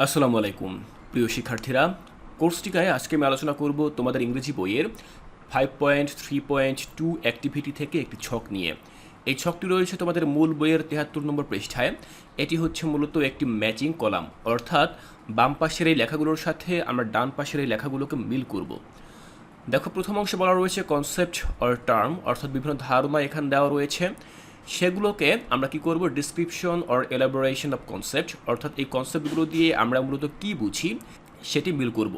আসসালামু আলাইকুম প্রিয় শিক্ষার্থীরা। কোর্সটিকায় আজকে আমি আলোচনা করব তোমাদের ইংরেজি বইয়ের 5.3.2 অ্যাক্টিভিটি থেকে একটি ছক নিয়ে। এই ছকটি রয়েছে তোমাদের মূল বইয়ের 73 নম্বর পৃষ্ঠায়। এটি হচ্ছে মূলত একটি ম্যাচিং কলাম, অর্থাৎ বাম পাশের এই লেখাগুলোর সাথে আমরা ডান পাশের এই লেখাগুলোকে মিল করব। দেখো, প্রথম অংশে বলা রয়েছে কনসেপ্ট অর টার্ম, অর্থাৎ বিভিন্ন ধারণা এখানে দেওয়া রয়েছে। সেগুলোকে আমরা কি করব, description or elaboration of concept, অর্থাৎ এই কনসেপ্টগুলো দিয়ে আমরা মূলত কী বুঝি সেটি মিল করব।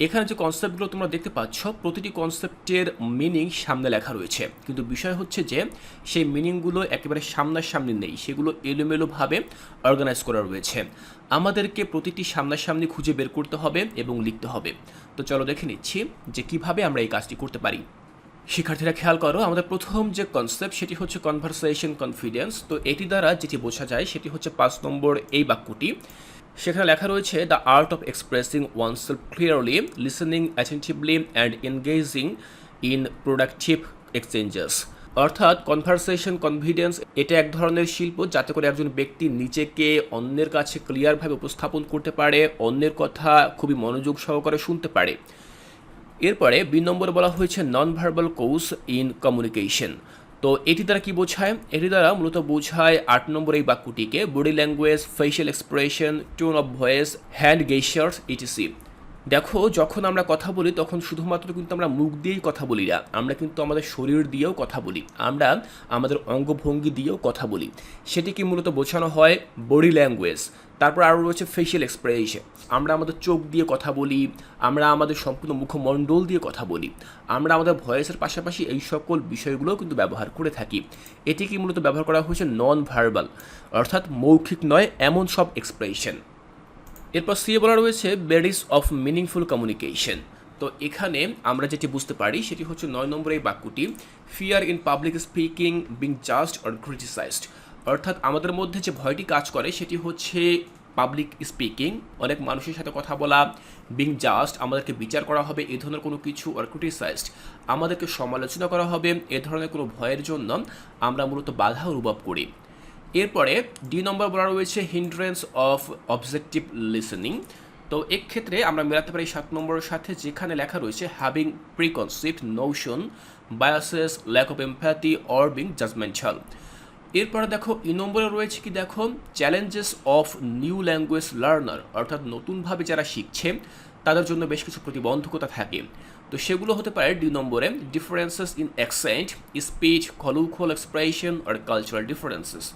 এখানে যে কনসেপ্টগুলো তোমরা দেখতে পাচ্ছ, প্রতিটি কনসেপ্টের মিনিং সামনে লেখা রয়েছে, কিন্তু বিষয় হচ্ছে যে সেই মিনিংগুলো একেবারে সামনাসামনি নেই, সেগুলো এলোমেলোভাবে অর্গানাইজ করা রয়েছে। আমাদেরকে প্রতিটি সামনাসামনি খুঁজে বের করতে হবে এবং লিখতে হবে। তো চলো দেখে নিচ্ছি যে কিভাবে আমরা এই কাজটি করতে পারি। শিক্ষার্থীরা খেয়াল করো, আমাদের প্রথম যে কনসেপ্ট সেটি হচ্ছে কনভারসেশন কনফিডেন্স। তো এটি দ্বারা যেটি বোঝা যায় সেটি হচ্ছে 5 নম্বর এই বাক্যটি। সেখানে লেখা রয়েছে the art of expressing oneself clearly, listening attentively and engaging in productive exchanges. অর্থাৎ কনভারসেশন কনফিডেন্স এটা এক ধরনের শিল্প, যাতে করে একজন ব্যক্তি নিজেকে অন্যের কাছে ক্লিয়ারভাবে উপস্থাপন করতে পারে, অন্যের কথা খুবই মনোযোগ সহকারে শুনতে পারে। এরপরে 2 নম্বরে বলা হয়েছে non verbal course in communication. তো এটি দ্বারা কি বোঝায়? এটি দ্বারা মূলত বোঝায় 8 নম্বর এই বাক্যটিকে body language, facial expression, tone of voice, hand gestures etc. দেখো, যখন আমরা কথা বলি তখন শুধুমাত্র কিন্তু আমরা মুখ দিয়েই কথা বলি না, আমরা কিন্তু আমাদের শরীর দিয়েও কথা বলি, আমরা আমাদের অঙ্গভঙ্গি দিয়েও কথা বলি। সেটিকে মূলত বোঝানো হয় বডি ল্যাঙ্গুয়েজ। তারপর আরও রয়েছে ফেশিয়াল এক্সপ্রেশন, আমরা আমাদের চোখ দিয়ে কথা বলি, আমরা আমাদের সম্পূর্ণ মুখমণ্ডল দিয়ে কথা বলি, আমরা আমাদের ভয়েসের পাশাপাশি এই সকল বিষয়গুলোও কিন্তু ব্যবহার করে থাকি। এটিকে মূলত ব্যবহার করা হয়েছে নন ভার্বাল, অর্থাৎ মৌখিক নয় এমন সব এক্সপ্রেশন। এরপর সি বলা রয়েছে বেরিস অফ মিনিংফুল কমিউনিকেশন। তো এখানে আমরা যেটি বুঝতে পারি সেটি হচ্ছে 9 নম্বর এই বাক্যটি fear in public speaking being judged or criticised. অর্থাৎ আমাদের মধ্যে যে ভয়টি কাজ করে সেটি হচ্ছে পাবলিক স্পিকিং, অনেক মানুষের সাথে কথা বলা, বিং জাজড আমাদেরকে বিচার করা হবে এ ধরনের কোনো কিছু, আর ক্রিটিসাইজড আমাদেরকে সমালোচনা করা হবে এ ধরনের কোনো ভয়ের জন্য আমরা মূলত বাধা অনুভব করি। এরপরে ডি নম্বর বলা রয়েছে হিন্ড্রেন্স অফ অবজেক্টিভ লিসেনিং। তো এক্ষেত্রে আমরা মেলাতে পারি 7 নম্বরের সাথে, যেখানে লেখা রয়েছে having preconceived notion, biases, lack of empathy or being judgmental. এরপরে দেখো ই নম্বরে রয়েছে কি, দেখো challenges of new language learner, অর্থাৎ নতুনভাবে যারা শিখছে তাদের জন্য বেশ কিছু প্রতিবন্ধকতা থাকে। তো সেগুলো হতে পারে ডি নম্বরে differences in accent, speech, colloquial expression আর কালচারাল ডিফারেন্সেস।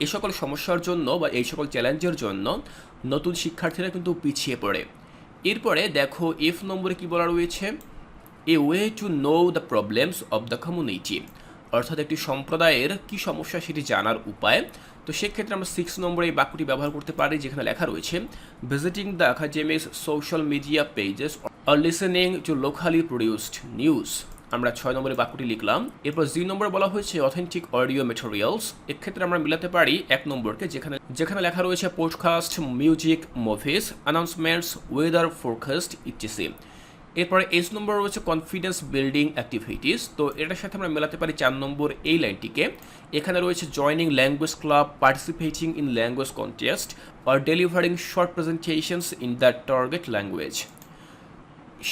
এই সকল সমস্যার জন্য বা এই সকল চ্যালেঞ্জের জন্য নতুন শিক্ষার্থীরা কিন্তু পিছিয়ে পড়ে। এরপরে দেখো এফ নম্বরে কি বলা রয়েছে, a way to know the problems of the community, অর্থাৎ একটি সম্প্রদায়ের কী সমস্যা সেটি জানার উপায়। তো সেক্ষেত্রে আমরা 6 নম্বরে এই বাক্যটি ব্যবহার করতে পারি, যেখানে লেখা রয়েছে visiting the academics social media pages or listening to locally produced news. আমরা 6 নম্বরে বাক্যটি লিখলাম। এরপর জি নম্বরে বলা হয়েছে অথেন্টিক অডিও ম্যাটেরিয়ালস। এক্ষেত্রে আমরা মিলাতে পারি 1 নম্বরকে, যেখানে লেখা রয়েছে podcast, music, movies, announcements, weather forecast ইত্যাদি। এরপরে এইচ নম্বর রয়েছে কনফিডেন্স বিল্ডিং অ্যাক্টিভিটিস। তো এটার সাথে আমরা মেলাতে পারি 4 নম্বর এই লাইনটিকে। এখানে রয়েছে joining language club, participating in language contest or delivering short presentations in the target language.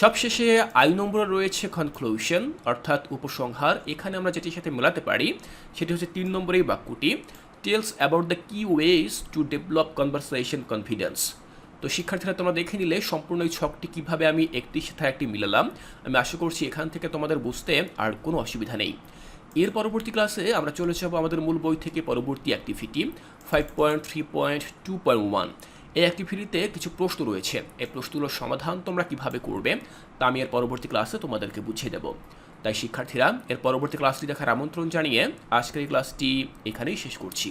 সবশেষে আই নম্বরে রয়েছে কনক্লুশন, অর্থাৎ উপসংহার। এখানে আমরা যেটির সাথে মেলাতে পারি সেটি হচ্ছে 3 নম্বর এই বাক্যটি টেলস অ্যাবাউট দ্য কি ways to develop conversation confidence. তো শিক্ষার্থীরা তোমরা দেখে নিলে সম্পূর্ণ এই ছকটি কীভাবে আমি একটির সাথে একটি মিলালাম। আমি আশা করছি এখান থেকে তোমাদের বুঝতে আর কোনো অসুবিধা নেই। এর পরবর্তী ক্লাসে আমরা চলে যাব আমাদের মূল বই থেকে পরবর্তী অ্যাক্টিভিটি 5.3.2.1। এই অ্যাক্টিভিটিতে কিছু প্রশ্ন রয়েছে, এই প্রশ্নগুলোর সমাধান তোমরা কিভাবে করবে তা আমি এর পরবর্তী ক্লাসে তোমাদেরকে বুঝিয়ে দেব। তাই শিক্ষার্থীরা এর পরবর্তী ক্লাসটি দেখার আমন্ত্রণ জানিয়ে আজকের এই ক্লাসটি এখানেই শেষ করছি।